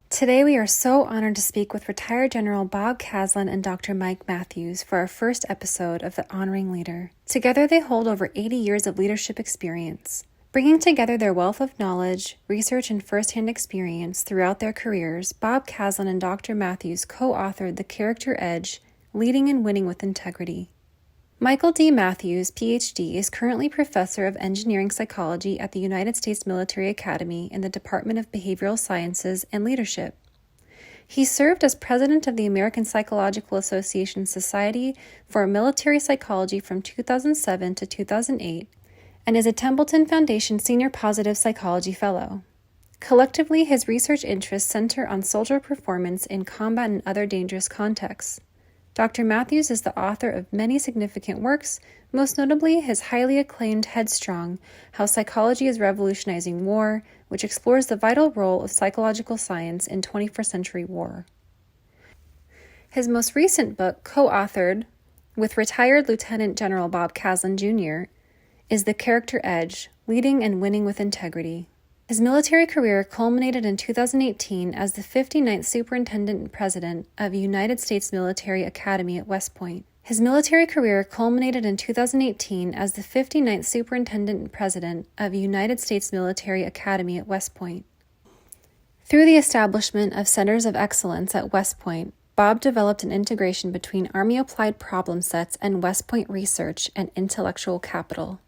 Today we are so honored to speak with Retired General Bob Caslen and Dr. Mike Matthews for our first episode of The Honoring Leader. Together they hold over 80 years of leadership experience. Bringing together their wealth of knowledge, research, and firsthand experience throughout their careers, Bob Caslen and Dr. Matthews co-authored The Character Edge, Leading and Winning with Integrity. Michael D. Matthews, Ph.D., is currently Professor of Engineering Psychology at the United States Military Academy in the Department of Behavioral Sciences and Leadership. He served as President of the American Psychological Association Society for Military Psychology from 2007 to 2008 and is a Templeton Foundation Senior Positive Psychology Fellow. Collectively, his research interests center on soldier performance in combat and other dangerous contexts. Dr. Matthews is the author of many significant works, most notably his highly acclaimed Headstrong, How Psychology is Revolutionizing War, which explores the vital role of psychological science in 21st century war. His most recent book, co-authored with retired Lieutenant General Bob Caslen Jr., is The Character Edge, Leading and Winning with Integrity. His military career culminated in 2018 as the 59th Superintendent and President of United States Military Academy at West Point. His military career culminated in 2018 as the 59th Superintendent and President of United States Military Academy at West Point. Through the establishment of Centers of Excellence at West Point, Bob developed an integration between Army applied problem sets and West Point research and intellectual capital.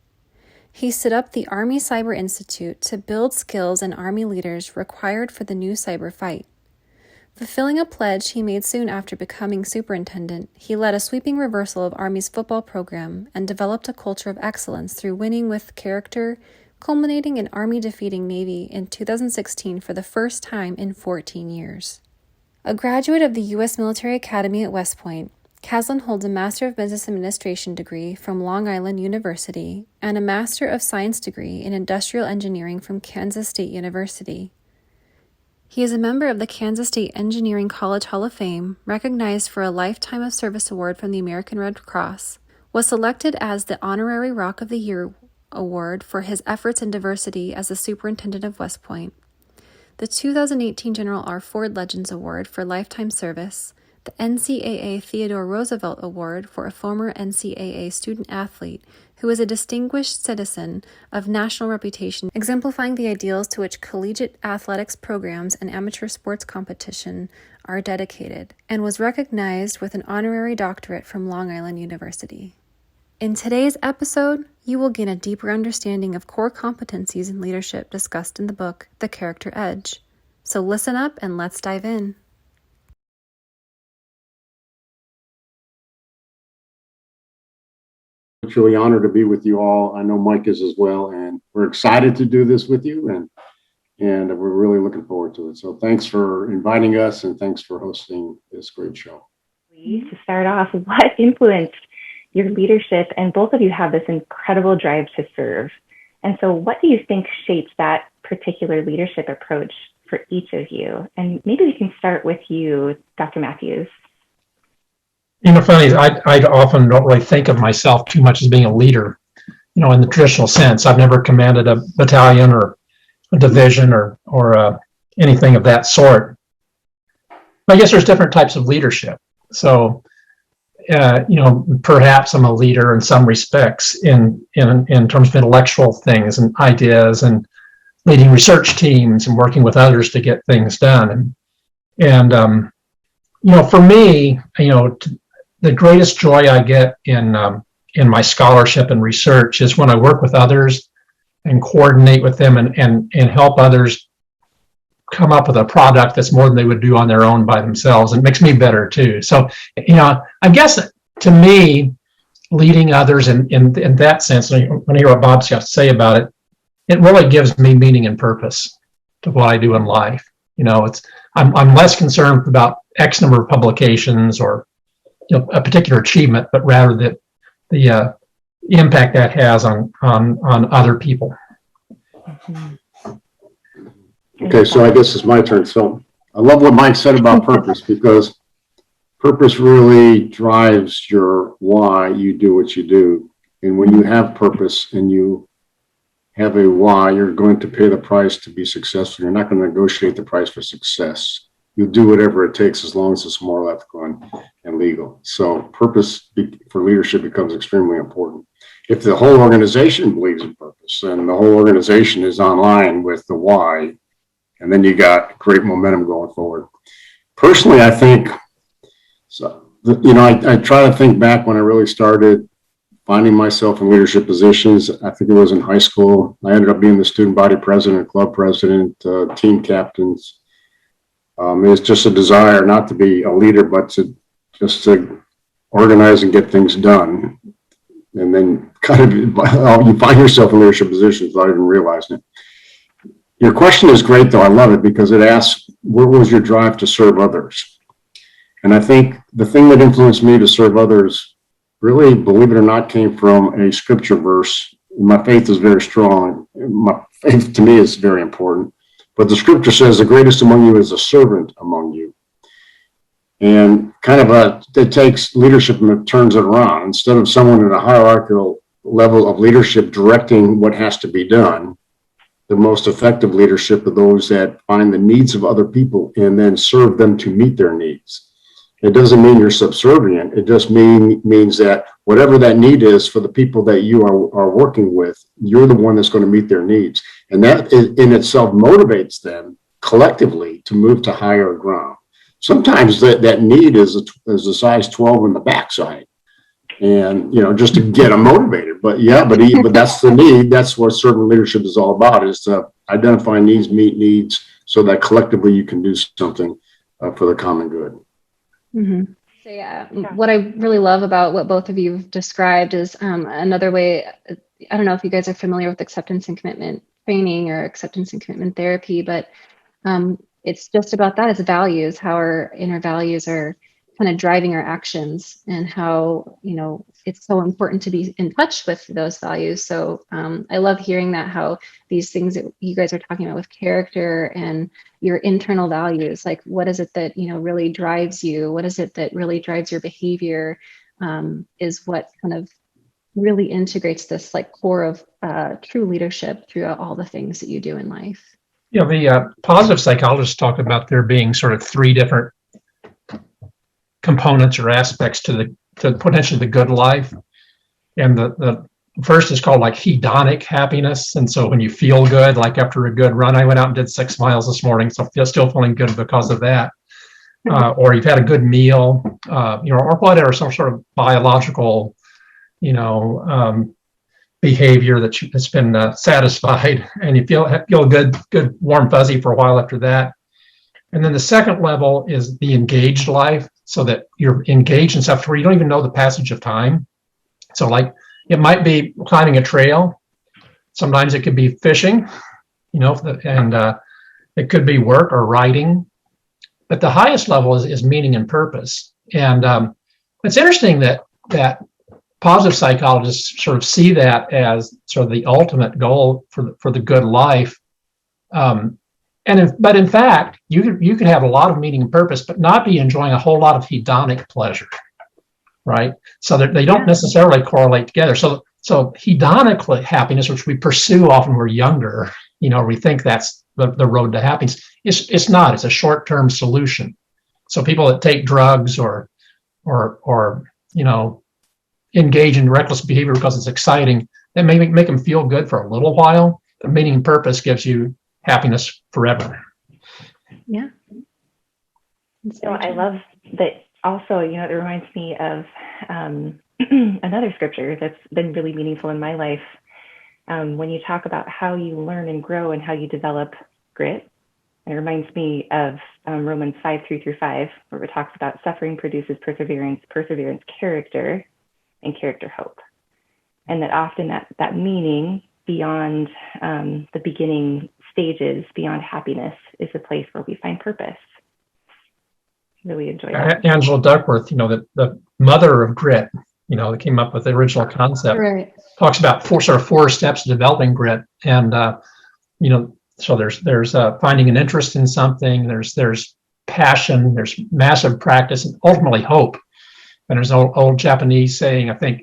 He set up the Army Cyber Institute to build skills in Army leaders required for the new cyber fight. Fulfilling a pledge he made soon after becoming superintendent, he led a sweeping reversal of Army's football program and developed a culture of excellence through winning with character, culminating in Army defeating Navy in 2016 for the first time in 14 years. A graduate of the U.S. Military Academy at West Point, Caslen holds a Master of Business Administration degree from Long Island University and a Master of Science degree in Industrial Engineering from Kansas State University. He is a member of the Kansas State Engineering College Hall of Fame, recognized for a Lifetime of Service Award from the American Red Cross, was selected as the Honorary Rock of the Year Award for his efforts in diversity as the Superintendent of West Point, the 2018 General R. Ford Legends Award for Lifetime Service, the NCAA Theodore Roosevelt Award for a former NCAA student-athlete who is a distinguished citizen of national reputation, exemplifying the ideals to which collegiate athletics programs and amateur sports competition are dedicated, and was recognized with an honorary doctorate from Long Island University. In today's episode, you will gain a deeper understanding of core competencies in leadership discussed in the book, The Character Edge. So listen up and let's dive in. Truly honored to be with you all. I know Mike is as well, and we're excited to do this with you, and we're really looking forward to it. So thanks for inviting us, and thanks for hosting this great show. To start off, what influenced your leadership? And both of you have this incredible drive to serve. And so what do you think shaped that particular leadership approach for each of you? And maybe we can start with you, Dr. Matthews. Funny is I often don't really think of myself too much as being a leader, in the traditional sense. I've never commanded a battalion or a division or anything of that sort. I guess there's different types of leadership. So, perhaps I'm a leader in some respects in terms of intellectual things and ideas and leading research teams and working with others to get things done. And for me, the greatest joy I get in my scholarship and research is when I work with others and coordinate with them and help others come up with a product that's more than they would do on their own by themselves. It makes me better too. So, I guess to me, leading others in that sense, when I hear what Bob's got to say about it, it really gives me meaning and purpose to what I do in life. I'm less concerned about X number of publications or a particular achievement, but rather the impact that has on other people. Okay, so I guess it's my turn. So I love what Mike said about purpose, because purpose really drives your why you do what you do. And when you have purpose and you have a why, you're going to pay the price to be successful. You're not going to negotiate the price for success. You'll do whatever it takes as long as it's moral, ethical, and legal. So purpose for leadership becomes extremely important. If the whole organization believes in purpose and the whole organization is online with the why, and then you got great momentum going forward. Personally, I think, so, I try to think back when I really started finding myself in leadership positions. I think it was in high school. I ended up being the student body president, club president, team captains. It's just a desire not to be a leader, but to organize and get things done. And then kind of you find yourself in leadership positions without even realizing it. Your question is great, though. I love it because it asks, where was your drive to serve others? And I think the thing that influenced me to serve others, really, believe it or not, came from a scripture verse. My faith is very strong. My faith to me is very important. But the scripture says the greatest among you is a servant among you. And kind of it takes leadership and it turns it around. Instead of someone at a hierarchical level of leadership directing what has to be done, the most effective leadership are those that find the needs of other people and then serve them to meet their needs. It doesn't mean you're subservient. It just means that whatever that need is for the people that you are working with, you're the one that's going to meet their needs. And that in itself motivates them collectively to move to higher ground. Sometimes that need is a size 12 in the backside. And, just to get them motivated. But that's the need. That's what servant leadership is all about, is to identify needs, meet needs, so that collectively you can do something for the common good. Mm-hmm. So what I really love about what both of you have described is another way. I don't know if you guys are familiar with acceptance and commitment training or acceptance and commitment therapy, but it's just about that. It's values, how our inner values are kind of driving our actions, and how, it's so important to be in touch with those values. So I love hearing that, how these things that you guys are talking about with character and your internal values, like what is it that, really drives you? What is it that really drives your behavior, is what kind of really integrates this like core of true leadership throughout all the things that you do in life. The positive psychologists talk about there being sort of three different components or aspects to potentially the good life. And the first is called like hedonic happiness. And so when you feel good, like after a good run, I went out and did 6 miles this morning, so I'm still feeling good because of that. Or you've had a good meal, or whatever, some sort of biological, behavior that's been satisfied, and you feel good, warm, fuzzy for a while after that. And then the second level is the engaged life, so that you're engaged in stuff where you don't even know the passage of time. So like it might be climbing a trail. Sometimes it could be fishing, and it could be work or writing. But the highest level is meaning and purpose. And it's interesting that positive psychologists sort of see that as sort of the ultimate goal for the good life. But in fact, you could have a lot of meaning and purpose, but not be enjoying a whole lot of hedonic pleasure, right? So that they don't necessarily correlate together. So hedonic happiness, which we pursue often when we're younger, we think that's the road to happiness. It's not. It's a short-term solution. So people that take drugs or engage in reckless behavior because it's exciting, that may make them feel good for a little while. The meaning and purpose gives you happiness forever. Yeah. So I love that. Also, it reminds me of another scripture that's been really meaningful in my life. When you talk about how you learn and grow and how you develop grit, it reminds me of Romans 5:3-5, where it talks about suffering produces perseverance, character, and character hope. And that often that meaning beyond the beginning stages, beyond happiness, is a place where we find purpose. Really enjoy that. Angela Duckworth, the mother of grit, that came up with the original concept, right, talks about four steps to developing grit. And, so there's finding an interest in something, there's passion, there's massive practice, and ultimately hope. And there's an old Japanese saying, I think,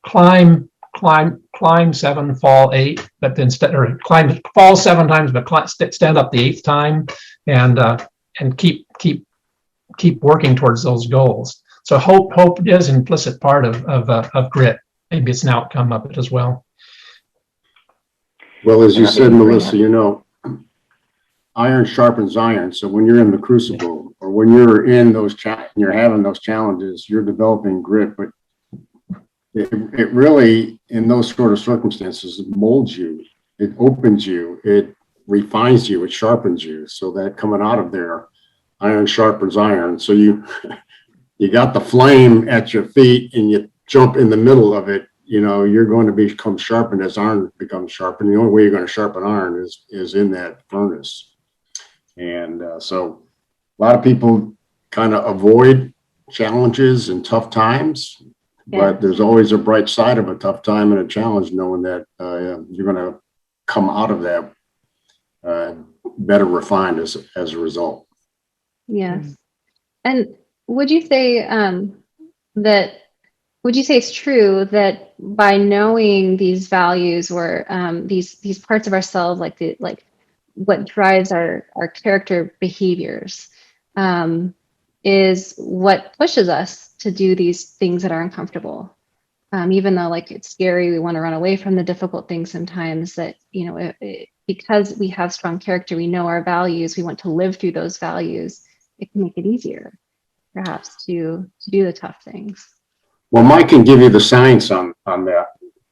climb climb 7, fall 8, but then fall 7 times, but stand up the 8th time, and keep working towards those goals. So hope is an implicit part of grit. Maybe it's an outcome of it as well. Well, as you said, Melissa, iron sharpens iron. So when you're in the crucible, or when you're in you're having those challenges, you're developing grit. But it really, in those sort of circumstances, molds you, it opens you, it refines you, it sharpens you, so that coming out of there, iron sharpens iron. So you got the flame at your feet and you jump in the middle of it, you're going to become sharpened as iron becomes sharpened. The only way you're going to sharpen iron is in that furnace. And so a lot of people kind of avoid challenges and tough times, but there's always a bright side of a tough time and a challenge, knowing that you're going to come out of that better refined as a result. Yes. And would you say it's true that by knowing these values, or these parts of ourselves, like what drives our character behaviors, is what pushes us to do these things that are uncomfortable, even though it's scary, we want to run away from the difficult things sometimes, that because we have strong character, we know our values, we want to live through those values, it can make it easier perhaps to do the tough things. Well, Mike can give you the science on that,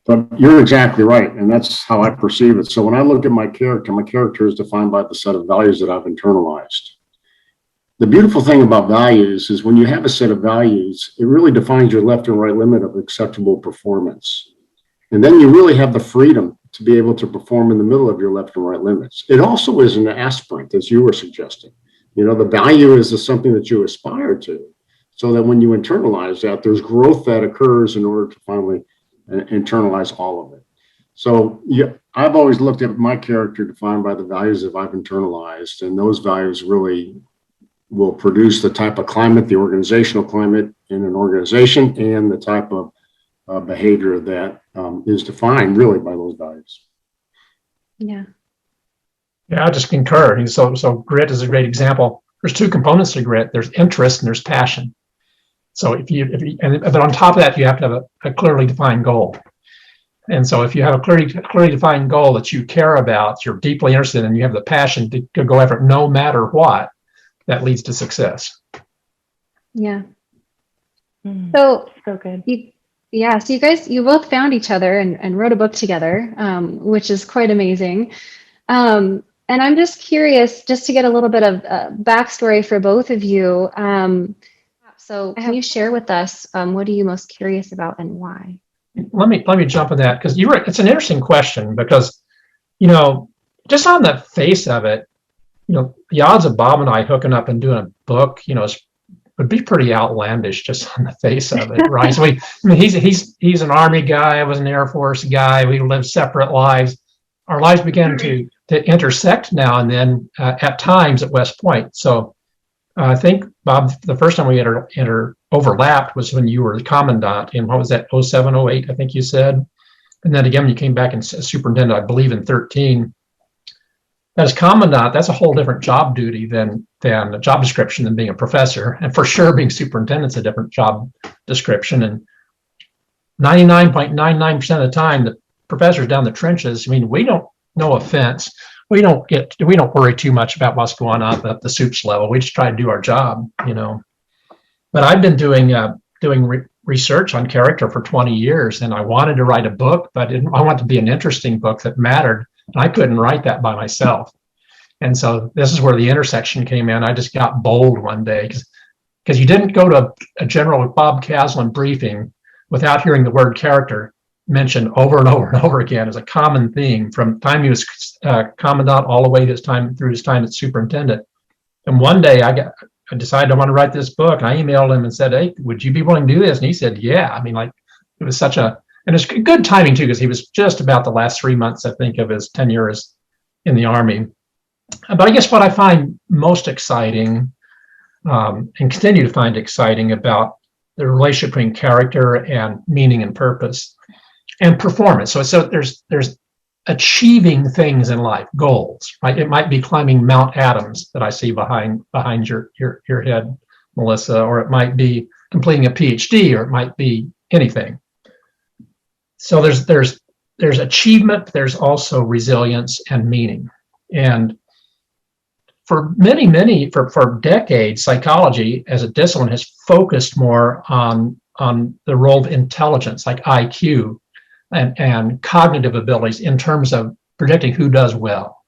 but you're exactly right. And that's how I perceive it. So when I look at my character is defined by the set of values that I've internalized. The beautiful thing about values is when you have a set of values, it really defines your left and right limit of acceptable performance. And then you really have the freedom to be able to perform in the middle of your left and right limits. It also is an aspirant, as you were suggesting. The value is something that you aspire to, so that when you internalize that, there's growth that occurs in order to finally internalize all of it. So I've always looked at my character defined by the values that I've internalized, and those values really will produce the type of climate, the organizational climate in an organization, and the type of behavior that is defined really by those values. Yeah. Yeah, I just concur. So grit is a great example. There's 2 components to grit. There's interest and there's passion. So but on top of that, you have to have a clearly defined goal. And so if you have a clearly defined goal that you care about, you're deeply interested in, and you have the passion to go after it no matter what, that leads to success. Yeah. So good. So you both found each other and wrote a book together, which is quite amazing. And I'm just curious, just to get a little bit of backstory for both of you. So can you share with us, what are you most curious about and why? Let me jump on that, because it's an interesting question, because, just on the face of it, the odds of Bob and I hooking up and doing a book, would be pretty outlandish just on the face of it, right? So he's an Army guy, I was an Air Force guy, we lived separate lives. Our lives began to intersect now and then at times at West Point. So I think, Bob, the first time we overlapped was when you were the commandant in, what was that, 07, 08, I think you said. And then again, you came back as superintendent, I believe, in 13. As commandant, that's a whole different job duty than a job description than being a professor. And for sure, being superintendent's a different job description. And 99.99% of the time, the professors down the trenches, we don't, no offense, we don't worry too much about what's going on at the soups level. We just try to do our job, But I've been doing research on character for 20 years, and I wanted to write a book, but I wanted to be an interesting book that mattered, and I couldn't write that by myself. And so this is where the intersection came in. I just got bold one day, because you didn't go to a General Bob Caslen briefing without hearing the word character mentioned over and over and over again as a common theme from the time he was commandant all the way through his time as superintendent. And one day I decided I want to write this book, and I emailed him and said, "Hey, would you be willing to do this?" And he said, "Yeah." It was and it's good timing too, because he was just about the last 3 months, I think, of his tenure in the Army. But I guess what I find most exciting, and continue to find exciting, about the relationship between character and meaning and purpose, and performance. So there's achieving things in life, goals, right? It might be climbing Mount Adams that I see behind your head, Melissa, or it might be completing a Ph.D., or it might be anything. So there's achievement, there's also resilience and meaning. And for for decades, psychology as a discipline has focused more on the role of intelligence, like IQ and cognitive abilities in terms of predicting who does well.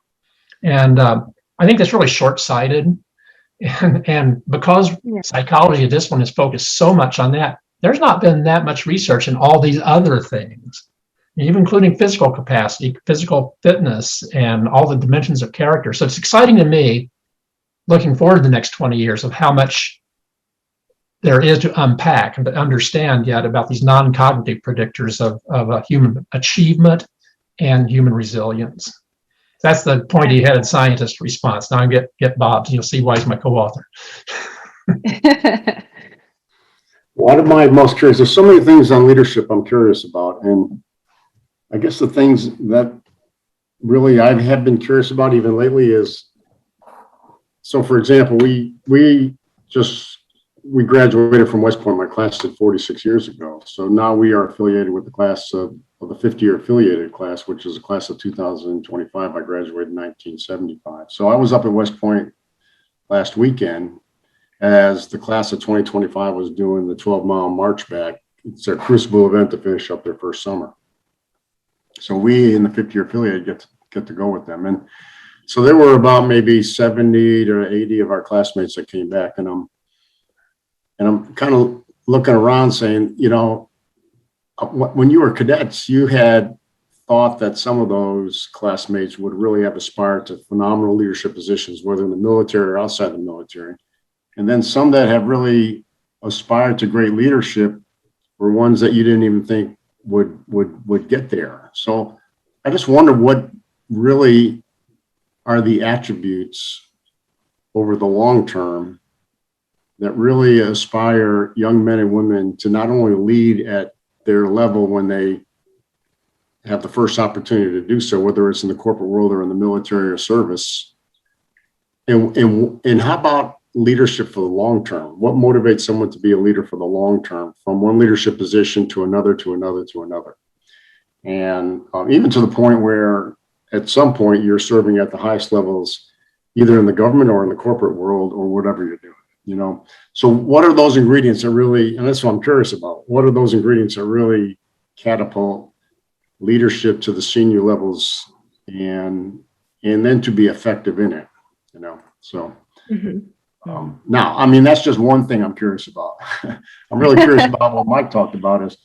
And I think that's really short-sighted. And because psychology as a discipline is focused so much on that, there's not been that much research in all these other things, even including physical capacity, physical fitness, and all the dimensions of character. So it's exciting to me, looking forward to the next 20 years, of how much there is to unpack and to understand yet about these non-cognitive predictors of human achievement and human resilience. That's the pointy-headed scientist response. Now I get Bob's, and you'll see why he's my co-author. One of my most curious, there's so many things on leadership I'm curious about. And I guess the things that really I have been curious about even lately is, so for example, we graduated from West Point. My class did 46 years ago. So now we are affiliated with the class of the 50-year affiliated class, which is a class of 2025. I graduated in 1975. So I was up at West Point last weekend as the class of 2025 was doing the 12-mile march back. It's their crucible event to finish up their first summer. So we in the 50-year affiliate get to go with them. And so there were about maybe 70 to 80 of our classmates that came back, and I'm kind of looking around saying, you know, when you were cadets, you had thought that some of those classmates would really have aspired to phenomenal leadership positions, whether in the military or outside the military. And then some that have really aspired to great leadership were ones that you didn't even think would get there. So I just wonder what really are the attributes over the long term that really aspire young men and women to not only lead at their level when they have the first opportunity to do so, whether it's in the corporate world or in the military or service. And how about leadership for the long term? What motivates someone to be a leader for the long term, from one leadership position to another, to another, to another? And even to the point where at some point you're serving at the highest levels, either in the government or in the corporate world or whatever you're doing, you know? So what are those ingredients that really, and that's what I'm curious about, what are those ingredients that really catapult leadership to the senior levels and then to be effective in it, you know? So now, I mean, that's just one thing I'm curious about. I'm really curious about what Mike talked about is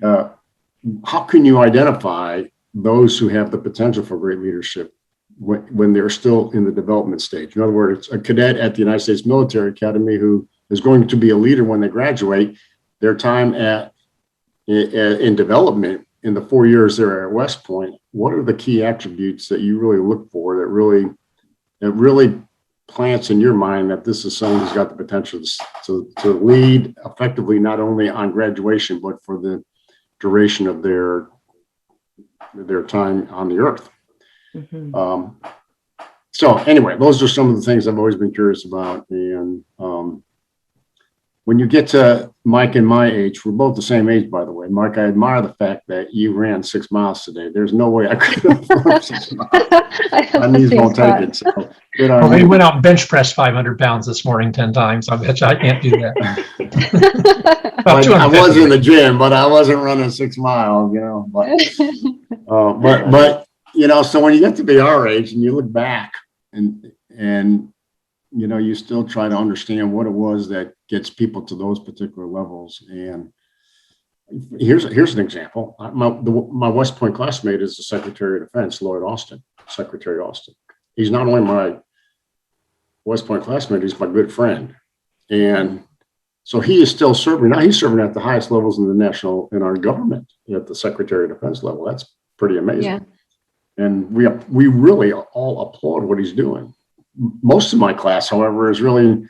how can you identify those who have the potential for great leadership when they're still in the development stage? In other words, a cadet at the United States Military Academy who is going to be a leader when they graduate, their time in development in the 4 years they're at West Point, what are the key attributes that you really look for that really plants in your mind that this is someone who's got the potential to lead effectively, not only on graduation, but for the duration of their time on the earth? So anyway, those are some of the things I've always been curious about. And when you get to Mike and my age, we're both the same age, by the way. Mike, I admire the fact that you ran 6 miles today. There's no way I could have run 6 miles. My knees won't take it. So good on you. We went out and bench pressed 500 pounds this morning 10 times. I bet you I can't do that. I was in the gym, but I wasn't running 6 miles, you know. But you know, so when you get to be our age and you look back and you know, you still try to understand what it was that gets people to those particular levels. And here's an example. My West Point classmate is the Secretary of Defense, Lloyd Austin, Secretary Austin. He's not only my West Point classmate, he's my good friend. And so he is still serving. Now he's serving at the highest levels in our government at the Secretary of Defense level. That's pretty amazing. Yeah. And we really all applaud what he's doing. Most of my class, however, is really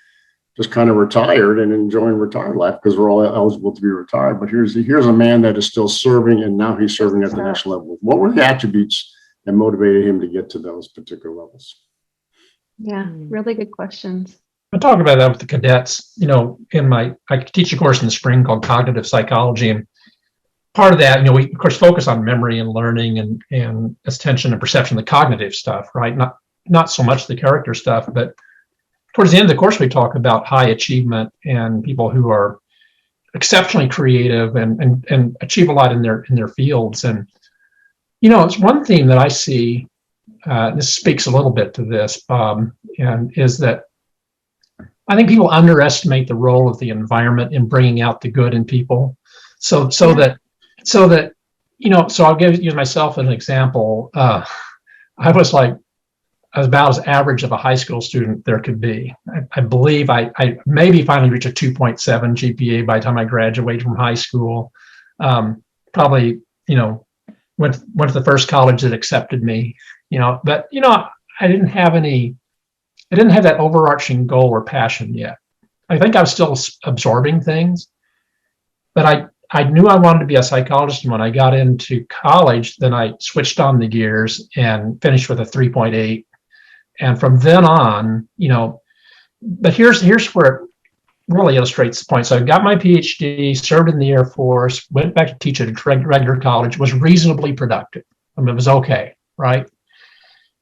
just kind of retired and enjoying retired life because we're all eligible to be retired. But here's a man that is still serving, and now he's serving at the next level. What were the attributes that motivated him to get to those particular levels? Yeah, really good questions. I talk about that with the cadets. I teach a course in the spring called cognitive psychology, and part of that, we of course focus on memory and learning and attention and perception, the cognitive stuff, right? Not so much the character stuff, but towards the end of the course, we talk about high achievement and people who are exceptionally creative and achieve a lot in their fields. And it's one theme that I see. This speaks a little bit to this, Bob, and is that I think people underestimate the role of the environment in bringing out the good in people. So I'll use myself as an example. I was about as average of a high school student there could be. I believe I maybe finally reached a 2.7 GPA by the time I graduated from high school. Probably, went to the first college that accepted me, but, I didn't have that overarching goal or passion yet. I think I was still absorbing things, but I knew I wanted to be a psychologist. And when I got into college, then I switched on the gears and finished with a 3.8. And from then on, but here's where it really illustrates the point. So I got my Ph.D., served in the Air Force, went back to teach at a regular college, was reasonably productive. I mean, it was okay, right?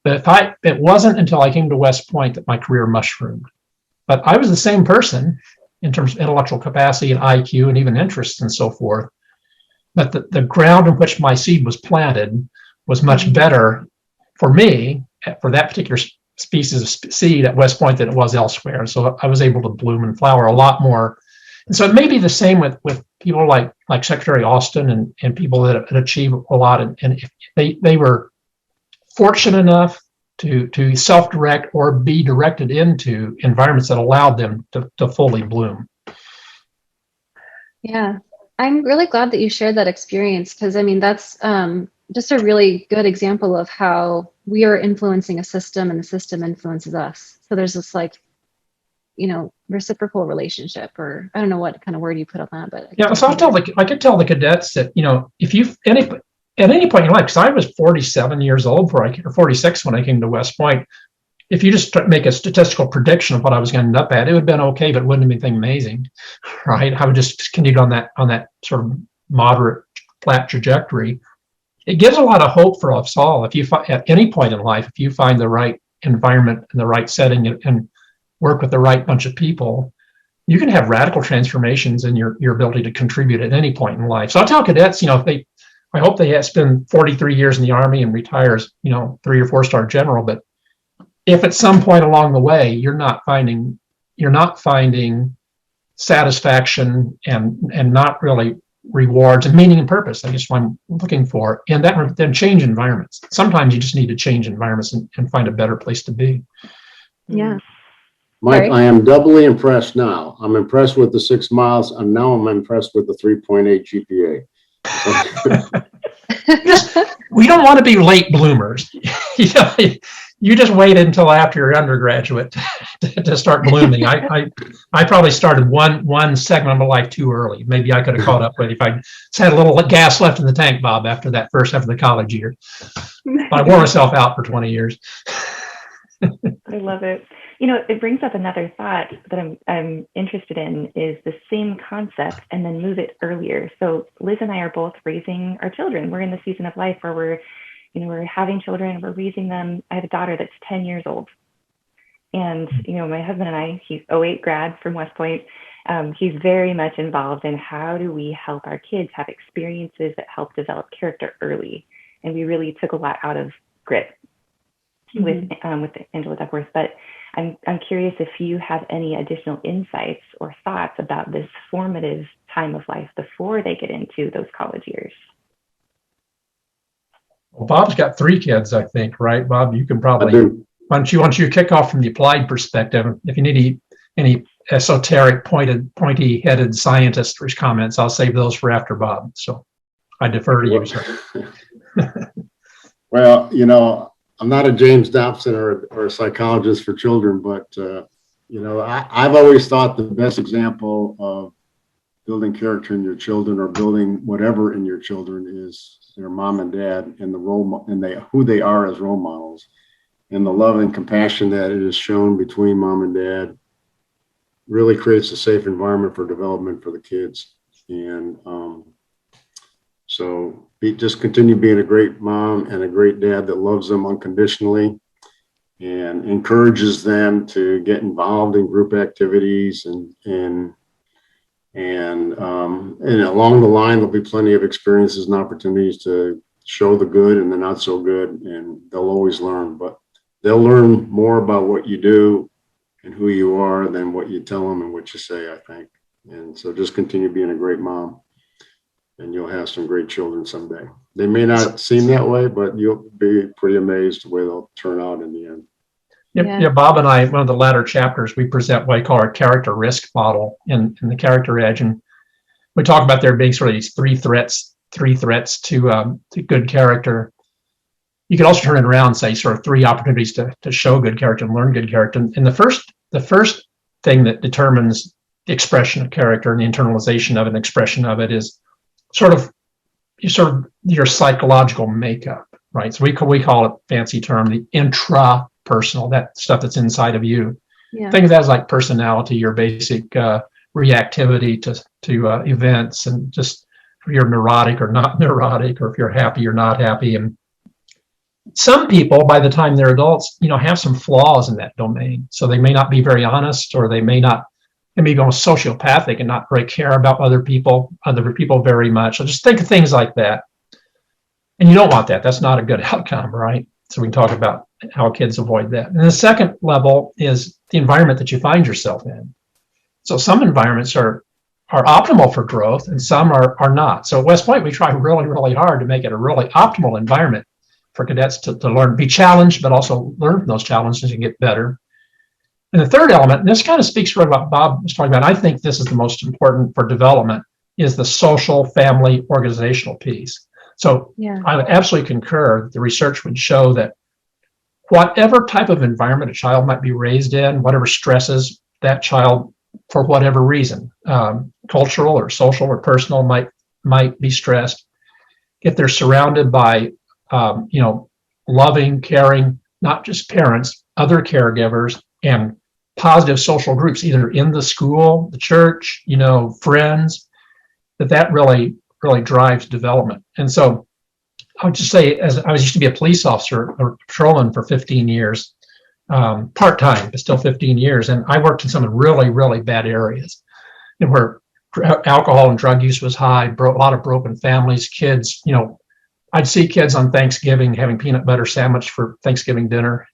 But it wasn't until I came to West Point that my career mushroomed. But I was the same person in terms of intellectual capacity and IQ and even interests and so forth. But the ground in which my seed was planted was much better for me, for that particular species of seed at West Point than it was elsewhere. And so I was able to bloom and flower a lot more. And so it may be the same with people like Secretary Austin and people that achieve a lot. And if they were fortunate enough to self-direct or be directed into environments that allowed them to fully bloom. Yeah, I'm really glad that you shared that experience, because I mean, that's just a really good example of how we are influencing a system and the system influences us. So there's this reciprocal relationship, or I don't know what kind of word you put on that, but yeah. So I could tell the cadets that, if you at any point in your life, because I was 47 years old or 46 when I came to West Point, if you just make a statistical prediction of what I was going to end up at, it would have been okay, but it wouldn't have been anything amazing, right? I would just continue on that sort of moderate flat trajectory. It gives a lot of hope for us all. If you at any point in life, if you find the right environment and the right setting and work with the right bunch of people, you can have radical transformations in your ability to contribute at any point in life. So I tell cadets, I hope they spend 43 years in the Army and retire as, 3 or 4-star general. But if at some point along the way you're not finding satisfaction and not really rewards and meaning and purpose, I guess what I'm looking for, and that then change environments. Sometimes you just need to change environments and find a better place to be. Yeah. Mike, I am doubly impressed now. I'm impressed with the 6 miles, and now I'm impressed with the 3.8 GPA. We don't want to be late bloomers. You just wait until after you're undergraduate to start blooming. I probably started one segment of my life too early. Maybe I could have caught up with if I had a little gas left in the tank, Bob, after that first half of the college year. But I wore myself out for 20 years. I love it. It brings up another thought that I'm interested in, is the same concept and then move it earlier. So Liz and I are both raising our children. We're in the season of life where we're having children, we're raising them. I have a daughter that's 10 years old. And, my husband and I, he's 08 grad from West Point. He's very much involved in how do we help our kids have experiences that help develop character early. And we really took a lot out of grit with Angela Duckworth. But I'm curious if you have any additional insights or thoughts about this formative time of life before they get into those college years. Well, Bob's got 3 kids, I think, right, Bob? You can probably, once you kick off from the applied perspective, if you need any esoteric, pointy-headed scientist comments, I'll save those for after Bob. So I defer to you, sir. Well, I'm not a James Dobson or a psychologist for children, but I've always thought the best example of building character in your children or building whatever in your children is their mom and dad and who they are as role models, and the love and compassion that it is shown between mom and dad really creates a safe environment for development for the kids. And just continue being a great mom and a great dad that loves them unconditionally and encourages them to get involved in group activities and along the line, there'll be plenty of experiences and opportunities to show the good and the not so good, and they'll always learn. But they'll learn more about what you do and who you are than what you tell them and what you say, I think. And so just continue being a great mom, and you'll have some great children someday. They may not seem that way, but you'll be pretty amazed the way they'll turn out in the end. Yeah, Bob and I, one of the latter chapters, we present what I call our character risk model in the Character Edge, and we talk about there being sort of these three threats to good character. You could also turn it around and say sort of three opportunities to show good character and learn good character. And the first thing that determines the expression of character and the internalization of it and expression of it is sort of your psychological makeup, right? So we call it, fancy term, the intrapersonal, that stuff that's inside of you. Yeah. Think of that as like personality, your basic reactivity to events, and just if you're neurotic or not neurotic, or if you're happy or not happy. And some people, by the time they're adults, have some flaws in that domain. So they may not be very honest, or they may be going sociopathic and not really care about other people very much. So just think of things like that. And you don't want that. That's not a good outcome, right? So we can talk about how kids avoid that. And the second level is the environment that you find yourself in. So some environments are optimal for growth, and some are not. So at West Point, we try really, really hard to make it a really optimal environment for cadets to learn, be challenged, but also learn from those challenges and get better. And the third element, and this kind of speaks to what Bob was talking about, I think this is the most important for development, is the social, family, organizational piece. So I would absolutely concur that the research would show that whatever type of environment a child might be raised in, whatever stresses that child, for whatever reason, cultural or social or personal, might be stressed, if they're surrounded by loving, caring, not just parents, other caregivers, and positive social groups, either in the school, the church, friends, that really, really drives development. And so I would just say, as I used to be a police officer, a patrolman for 15 years, part-time, but still 15 years. And I worked in some really, really bad areas where alcohol and drug use was high, a lot of broken families, kids, I'd see kids on Thanksgiving having peanut butter sandwich for Thanksgiving dinner,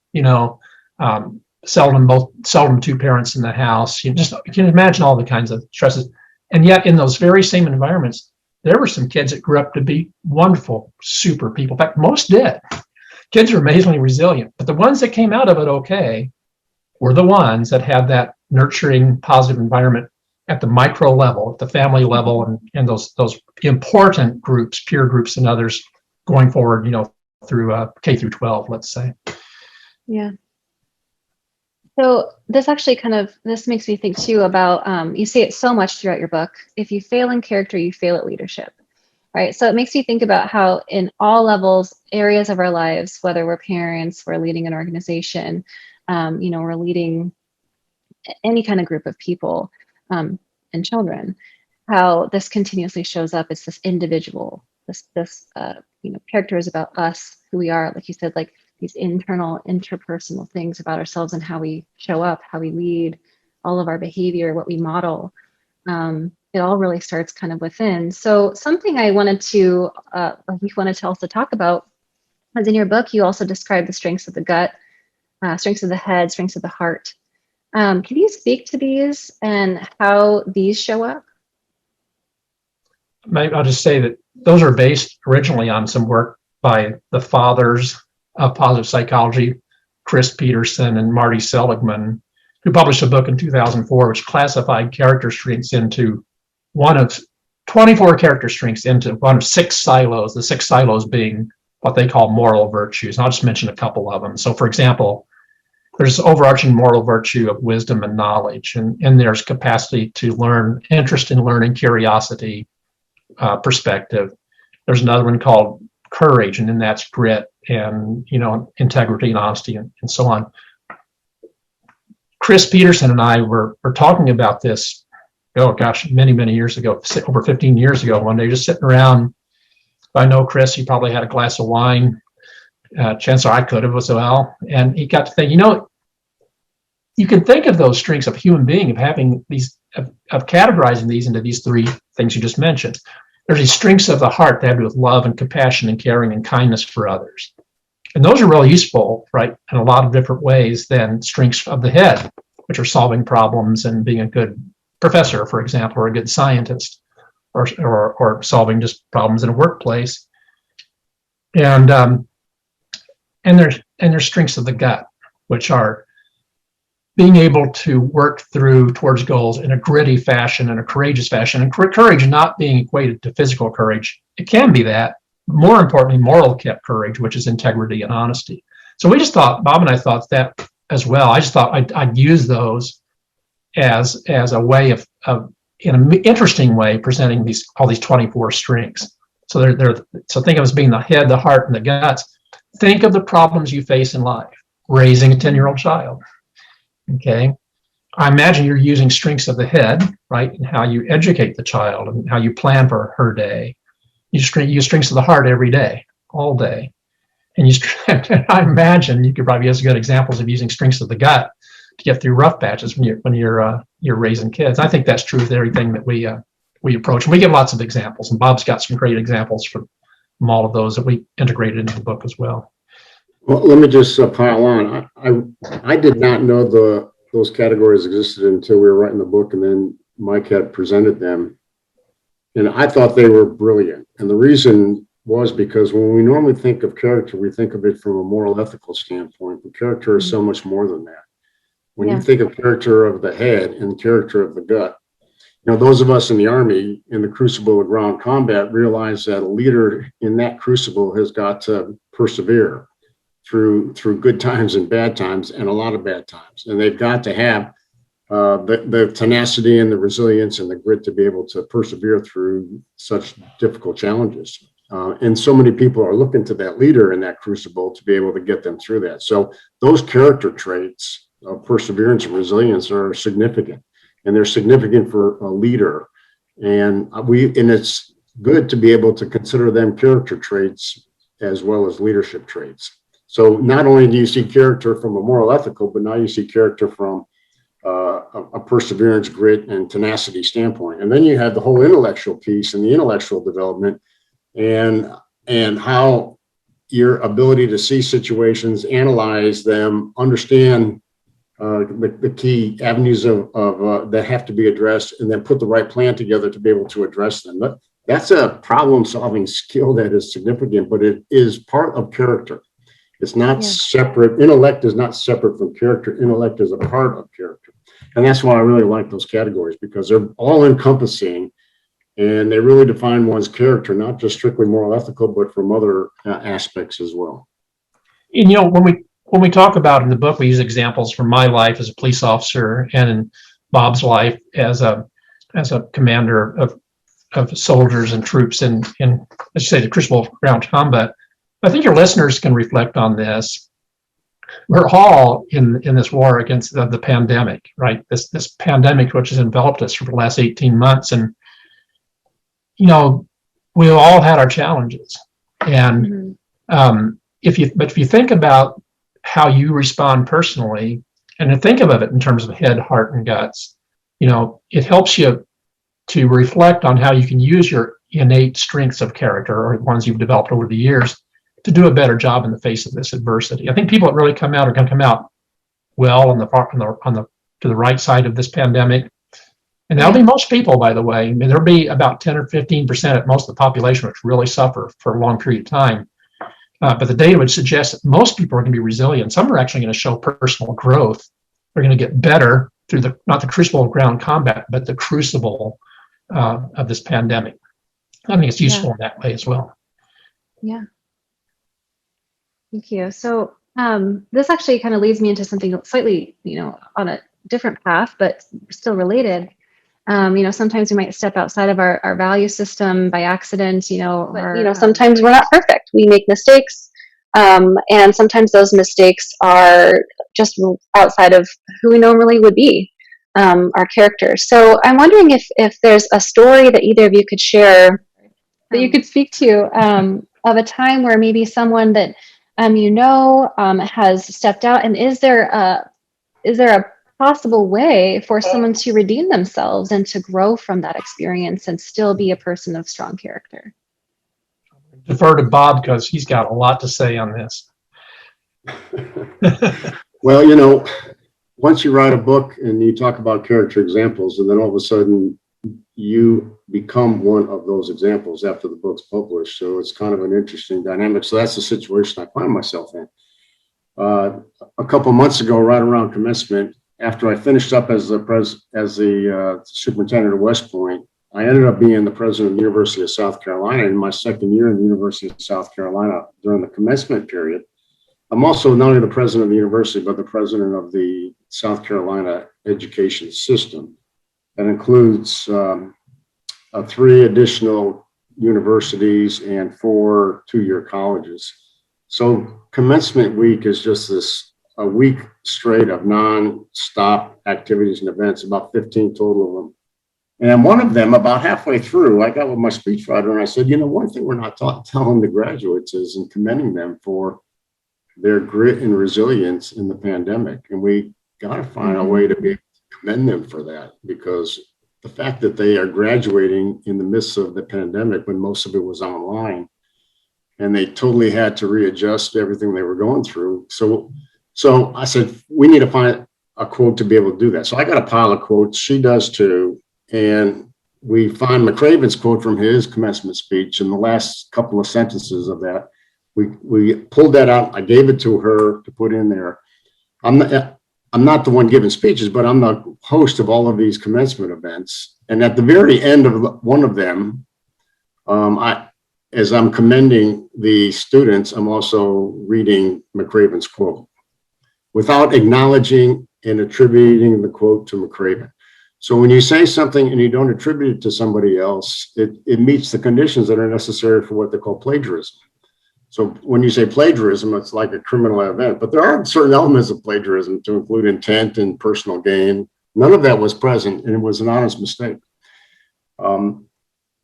seldom two parents in the house. You can imagine all the kinds of stresses. And yet in those very same environments, there were some kids that grew up to be wonderful, super people. In fact, most did. Kids are amazingly resilient, but the ones that came out of it okay were the ones that had that nurturing, positive environment at the micro level, at the family level, and those important groups, peer groups and others going forward, through K through 12, let's say. Yeah. So this actually this makes me think too about, you say it so much throughout your book, if you fail in character, you fail at leadership, right? So it makes me think about how in all levels, areas of our lives, whether we're parents, we're leading an organization, we're leading any kind of group of people and children, how this continuously shows up. It's this individual, this character is about us, who we are, like you said, like these internal, interpersonal things about ourselves and how we show up, how we lead, all of our behavior, what we model. It all really starts kind of within. So something I wanted to, you wanted to also talk about, was in your book, you also describe the strengths of the gut, strengths of the head, strengths of the heart. Can you speak to these and how these show up? I'll just say that those are based originally on some work by the fathers of positive psychology, Chris Peterson and Marty Seligman, who published a book in 2004, which classified character strengths into one of 24 character strengths into one of 6 silos, the 6 silos being what they call moral virtues. And I'll just mention a couple of them. So for example, there's overarching moral virtue of wisdom and knowledge, and there's capacity to learn, interest in learning, curiosity, perspective. There's another one called courage, and then that's grit and, integrity and honesty and so on. Chris Peterson and I were talking about this, many, many years ago, over 15 years ago, one day, just sitting around. I know Chris, he probably had a glass of wine. Chances are I could have as well. And he got to think, you can think of those strengths of human being, of having these, of categorizing these into these three things you just mentioned. There's these strengths of the heart that have to do with love and compassion and caring and kindness for others. And those are really useful, right, in a lot of different ways than strengths of the head, which are solving problems and being a good professor, for example, or a good scientist, or solving just problems in a workplace. And there's strengths of the gut, which are being able to work towards goals in a gritty fashion and a courageous fashion. And courage not being equated to physical courage. It can be that. More importantly, moral courage, which is integrity and honesty. So we just thought, Bob and I thought that as well. I just thought I'd use those as a way of in an interesting way, presenting all these 24 strengths. So so think of as being the head, the heart, and the guts. Think of the problems you face in life. Raising a 10-year-old child. Okay. I imagine you're using strengths of the head, right? And how you educate the child and how you plan for her day. You use strengths of the heart every day, all day. And I imagine you could probably use good examples of using strengths of the gut to get through rough patches when you're raising kids. I think that's true with everything that we approach. And we give lots of examples, and Bob's got some great examples from all of those that we integrated into the book as well. Well, let me just pile on. I did not know those categories existed until we were writing the book, and then Mike had presented them. And I thought they were brilliant. And the reason was because when we normally think of character, we think of it from a moral ethical standpoint, but character is so much more than that. When you think of character of the head and character of the gut, those of us in the Army, in the crucible of ground combat, realize that a leader in that crucible has got to persevere through good times and bad times, and a lot of bad times. And they've got to have the tenacity and the resilience and the grit to be able to persevere through such difficult challenges. And so many people are looking to that leader in that crucible to be able to get them through that. So those character traits of perseverance and resilience are significant, and they're significant for a leader. And it's good to be able to consider them character traits as well as leadership traits. So not only do you see character from a moral ethical, but now you see character from a perseverance, grit, and tenacity standpoint. And then you have the whole intellectual piece and the intellectual development, and how your ability to see situations, analyze them, understand the key avenues of that have to be addressed, and then put the right plan together to be able to address them. But that's a problem-solving skill that is significant, but it is part of character. It's not separate. Intellect is not separate from character. Intellect is a part of character. And that's why I really like those categories, because they're all encompassing, and they really define one's character, not just strictly moral ethical, but from other aspects as well. And when we talk about in the book, we use examples from my life as a police officer and in Bob's life as a commander of soldiers and troops in let's say the crucible of ground combat. I think your listeners can reflect on this. We're all in this war against the pandemic, right? This pandemic which has enveloped us for the last 18 months, and we all had our challenges. And if you think about how you respond personally, and to think of it in terms of head, heart, and guts, it helps you to reflect on how you can use your innate strengths of character, or ones you've developed over the years, to do a better job in the face of this adversity. I think people that really come out are going to come out well to the right side of this pandemic. And that'll be most people, by the way. I mean, there'll be about 10 or 15% at most of the population which really suffer for a long period of time. But the data would suggest that most people are going to be resilient. Some are actually going to show personal growth. They're going to get better through not the crucible of ground combat, but the crucible of this pandemic. I think it's useful in that way as well. Yeah. Thank you. So This actually kind of leads me into something slightly, on a different path, but still related. Sometimes we might step outside of our value system by accident, or, sometimes we're not perfect. We make mistakes. And sometimes those mistakes are just outside of who we normally would be, our characters. So I'm wondering if there's a story that either of you could share that you could speak to, of a time where maybe someone that has stepped out, and is there a possible way for someone to redeem themselves and to grow from that experience and still be a person of strong character? Defer to Bob because he's got a lot to say on this. Well, once you write a book and you talk about character examples, and then all of a sudden you become one of those examples after the book's published. So it's kind of an interesting dynamic. So that's the situation I find myself in. A couple of months ago, right around commencement, after I finished up as the superintendent of West Point, I ended up being the president of the University of South Carolina in my second year in the University of South Carolina during the commencement period. I'm also not only the president of the university, but the president of the South Carolina education system. That includes 3 additional universities and 4 two-year colleges. So commencement week is just a week straight of non-stop activities and events, about 15 total of them. And one of them, about halfway through, I got with my speechwriter and I said, one thing we're not telling the graduates is and commending them for their grit and resilience in the pandemic. And we got to find a way to be able to commend them for that, because the fact that they are graduating in the midst of the pandemic when most of it was online, and they totally had to readjust everything they were going through. So I said, we need to find a quote to be able to do that. So I got a pile of quotes. She does too. And we find McRaven's quote from his commencement speech, and the last couple of sentences of that, we pulled that out. I gave it to her to put in there. I'm not the one giving speeches, but I'm the host of all of these commencement events. And at the very end of one of them, as I'm commending the students, I'm also reading McRaven's quote without acknowledging and attributing the quote to McRaven. So when you say something and you don't attribute it to somebody else, it meets the conditions that are necessary for what they call plagiarism. So when you say plagiarism, it's like a criminal event, but there are certain elements of plagiarism to include intent and personal gain. None of that was present, and it was an honest mistake. And